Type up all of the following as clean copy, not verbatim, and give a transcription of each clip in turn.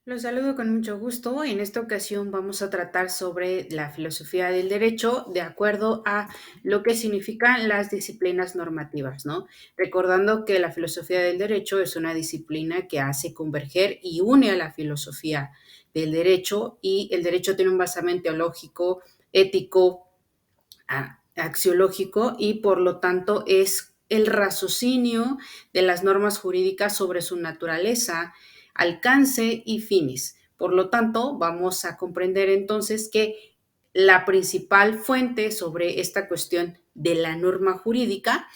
Los saludo con mucho gusto. En esta ocasión vamos a tratar sobre la filosofía del derecho de acuerdo a lo que significan las disciplinas normativas, ¿no? Recordando que la filosofía del derecho es una disciplina que hace converger y une a la filosofía del derecho, y el derecho tiene un basamento teológico, ético, axiológico, y por lo tanto es el raciocinio de las normas jurídicas sobre su naturaleza, alcance y fines. Por lo tanto, vamos a comprender entonces que la principal fuente sobre esta cuestión de la norma jurídica,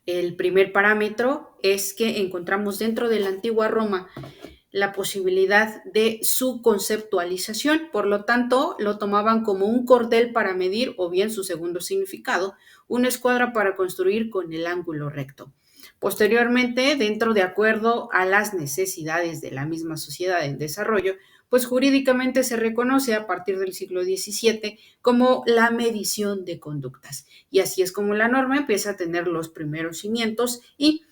el primer parámetro, es que encontramos dentro de la antigua Roma la posibilidad de su conceptualización. Por lo tanto, lo tomaban como un cordel para medir, o bien su segundo significado, una escuadra para construir con el ángulo recto. Posteriormente, dentro de acuerdo a las necesidades de la misma sociedad en desarrollo, pues jurídicamente se reconoce a partir del siglo XVII como la medición de conductas. Y así es como la norma empieza a tener los primeros cimientos, y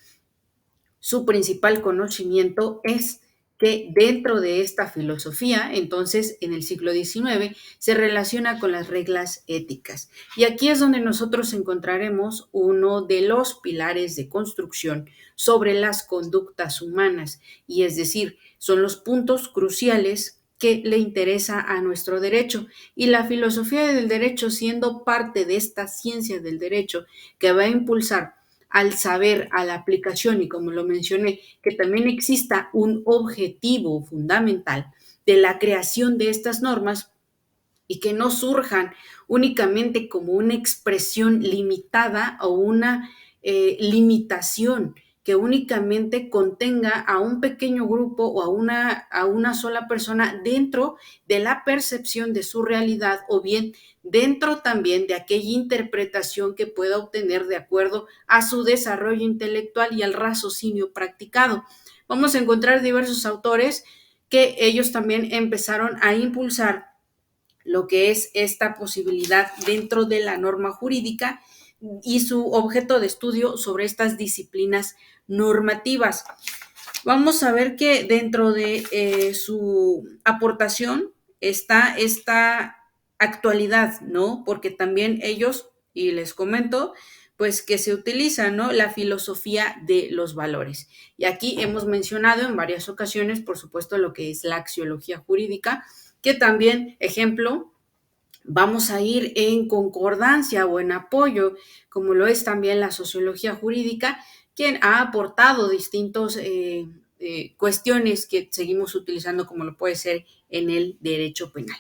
su principal conocimiento es que dentro de esta filosofía, entonces en el siglo XIX, se relaciona con las reglas éticas. Y aquí es donde nosotros encontraremos uno de los pilares de construcción sobre las conductas humanas, y es decir, son los puntos cruciales que le interesa a nuestro derecho. Y la filosofía del derecho, siendo parte de esta ciencia del derecho que va a impulsar al saber, a la aplicación, y como lo mencioné, que también exista un objetivo fundamental de la creación de estas normas, y que no surjan únicamente como una expresión limitada o una limitación que únicamente contenga a un pequeño grupo o a una sola persona dentro de la percepción de su realidad, o bien dentro también de aquella interpretación que pueda obtener de acuerdo a su desarrollo intelectual y al raciocinio practicado. Vamos a encontrar diversos autores que ellos también empezaron a impulsar lo que es esta posibilidad dentro de la norma jurídica y su objeto de estudio sobre estas disciplinas normativas. Vamos a ver que dentro de su aportación está esta actualidad, ¿no? Porque también ellos, y les comento, pues que se utiliza, ¿no? La filosofía de los valores. Y aquí hemos mencionado en varias ocasiones, por supuesto, lo que es la axiología jurídica, que también, ejemplo, vamos a ir en concordancia o en apoyo, como lo es también la sociología jurídica, quien ha aportado distintos cuestiones que seguimos utilizando, como lo puede ser en el derecho penal.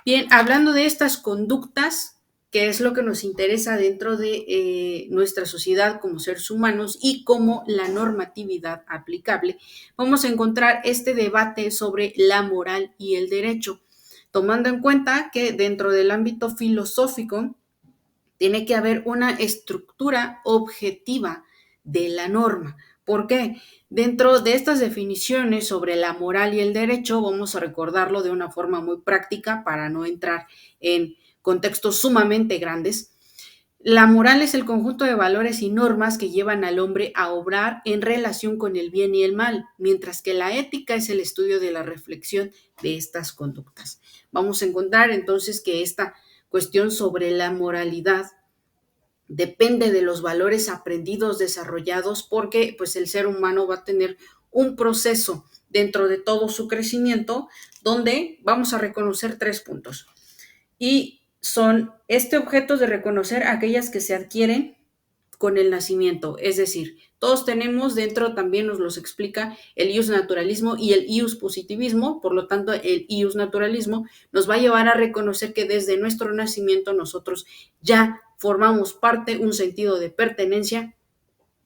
Bien, hablando de estas conductas, que es lo que nos interesa dentro de nuestra sociedad como seres humanos y como la normatividad aplicable, vamos a encontrar este debate sobre la moral y el derecho, tomando en cuenta que dentro del ámbito filosófico tiene que haber una estructura objetiva de la norma. ¿Por qué? Dentro de estas definiciones sobre la moral y el derecho, vamos a recordarlo de una forma muy práctica para no entrar en contextos sumamente grandes. La moral es el conjunto de valores y normas que llevan al hombre a obrar en relación con el bien y el mal, mientras que la ética es el estudio de la reflexión de estas conductas. Vamos a encontrar entonces que esta cuestión sobre la moralidad depende de los valores aprendidos, desarrollados, porque pues el ser humano va a tener un proceso dentro de todo su crecimiento donde vamos a reconocer tres puntos. Y son objeto de reconocer aquellas que se adquieren con el nacimiento, es decir, todos tenemos dentro, también nos los explica el ius naturalismo y el ius positivismo. Por lo tanto, el ius naturalismo nos va a llevar a reconocer que desde nuestro nacimiento nosotros ya formamos parte, un sentido de pertenencia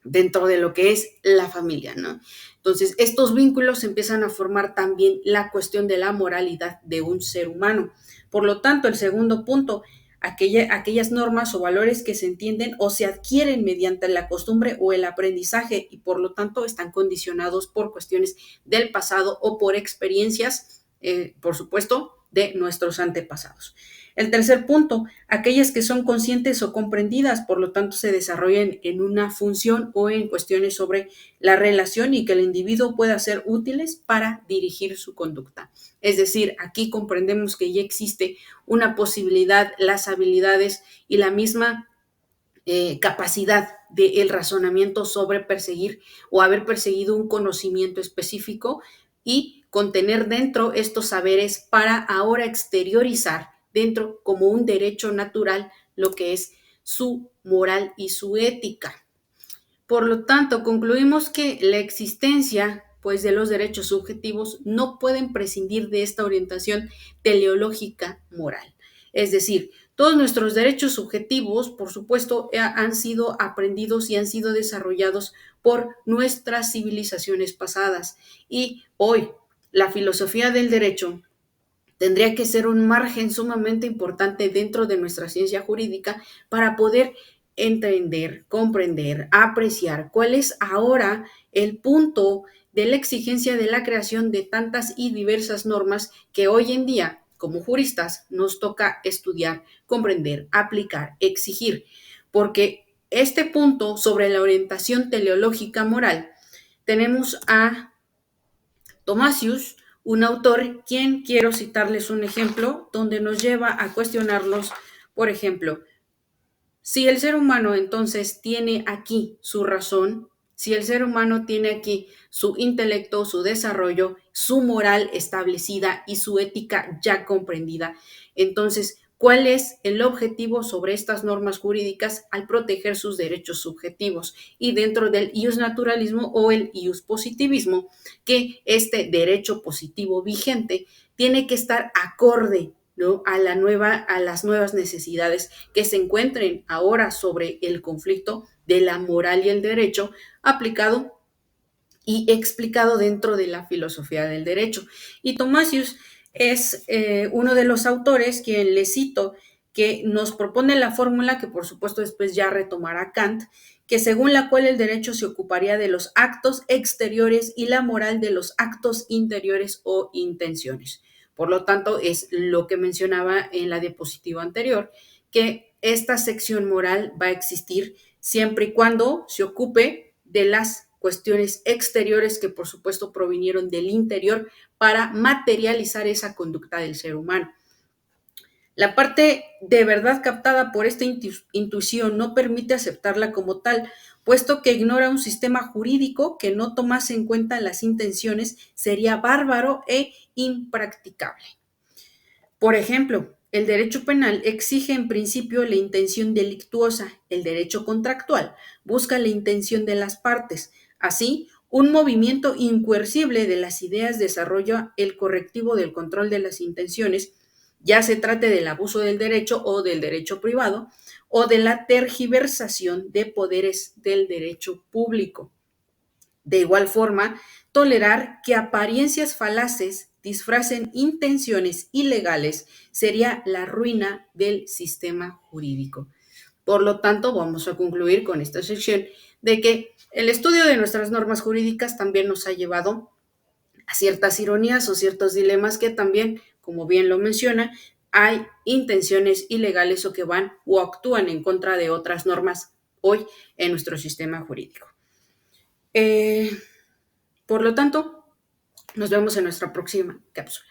dentro de lo que es la familia, ¿no? Entonces, estos vínculos empiezan a formar también la cuestión de la moralidad de un ser humano. Por lo tanto, el segundo punto, aquellas normas o valores que se entienden o se adquieren mediante la costumbre o el aprendizaje, y por lo tanto están condicionados por cuestiones del pasado o por experiencias, por supuesto, de nuestros antepasados. El tercer punto, aquellas que son conscientes o comprendidas, por lo tanto se desarrollan en una función o en cuestiones sobre la relación y que el individuo pueda ser útiles para dirigir su conducta. Es decir, aquí comprendemos que ya existe una posibilidad, las habilidades y la misma capacidad del razonamiento sobre perseguir o haber perseguido un conocimiento específico y contener dentro estos saberes para ahora exteriorizar dentro como un derecho natural lo que es su moral y su ética. Por lo tanto, concluimos que la existencia pues, de los derechos subjetivos no pueden prescindir de esta orientación teleológica moral. Es decir, todos nuestros derechos subjetivos, por supuesto, han sido aprendidos y han sido desarrollados por nuestras civilizaciones pasadas. Y hoy, la filosofía del derecho tendría que ser un margen sumamente importante dentro de nuestra ciencia jurídica para poder entender, comprender, apreciar cuál es ahora el punto de la exigencia de la creación de tantas y diversas normas que hoy en día, como juristas, nos toca estudiar, comprender, aplicar, exigir, porque este punto sobre la orientación teleológica moral, tenemos a Thomasius, un autor, quien quiero citarles un ejemplo donde nos lleva a cuestionarlos, por ejemplo, si el ser humano entonces tiene aquí su razón, si el ser humano tiene aquí su intelecto, su desarrollo, su moral establecida y su ética ya comprendida, entonces, ¿cuál es el objetivo sobre estas normas jurídicas al proteger sus derechos subjetivos? Y dentro del iusnaturalismo o el iuspositivismo, que este derecho positivo vigente tiene que estar acorde, ¿no?, a las nuevas necesidades que se encuentren ahora sobre el conflicto de la moral y el derecho aplicado y explicado dentro de la filosofía del derecho. Y Thomasius es uno de los autores, quien le cito, que nos propone la fórmula que por supuesto después ya retomará Kant, que según la cual el derecho se ocuparía de los actos exteriores y la moral de los actos interiores o intenciones. Por lo tanto, es lo que mencionaba en la diapositiva anterior, que esta sección moral va a existir siempre y cuando se ocupe de las cuestiones exteriores que por supuesto provinieron del interior para materializar esa conducta del ser humano. La parte de verdad captada por esta intuición no permite aceptarla como tal, puesto que ignora un sistema jurídico que no tomase en cuenta las intenciones, sería bárbaro e impracticable. Por ejemplo, el derecho penal exige en principio la intención delictuosa, el derecho contractual busca la intención de las partes. Así, un movimiento incoercible de las ideas desarrolla el correctivo del control de las intenciones, ya se trate del abuso del derecho o del derecho privado, o de la tergiversación de poderes del derecho público. De igual forma, tolerar que apariencias falaces disfracen intenciones ilegales sería la ruina del sistema jurídico. Por lo tanto, vamos a concluir con esta sección de que el estudio de nuestras normas jurídicas también nos ha llevado a ciertas ironías o ciertos dilemas que también, como bien lo menciona, hay intenciones ilegales o que van o actúan en contra de otras normas hoy en nuestro sistema jurídico. Por lo tanto, nos vemos en nuestra próxima cápsula.